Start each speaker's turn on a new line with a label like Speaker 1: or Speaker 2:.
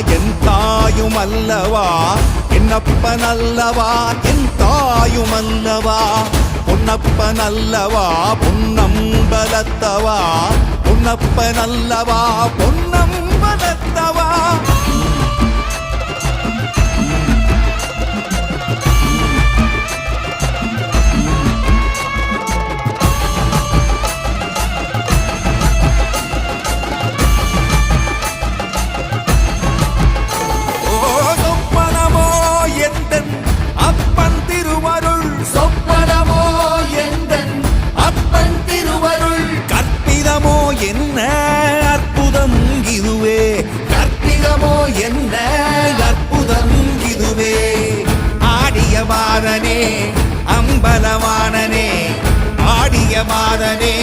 Speaker 1: என் தாயும் அல்லவா என்னப்பன் அல்லவா என் தாயும் அல்லவா பொன்னப்பன் அல்லவா பொன்னம்பலத்தவா பொன்னப்பன் அல்லவா பொன்னம்பலத்தவா என்ன அற்புதம் இதுவே கற்பிதமோ என்ன அற்புதம் இதுவே ஆடிய மாதனே அம்பலவானனே ஆடிய மாதனே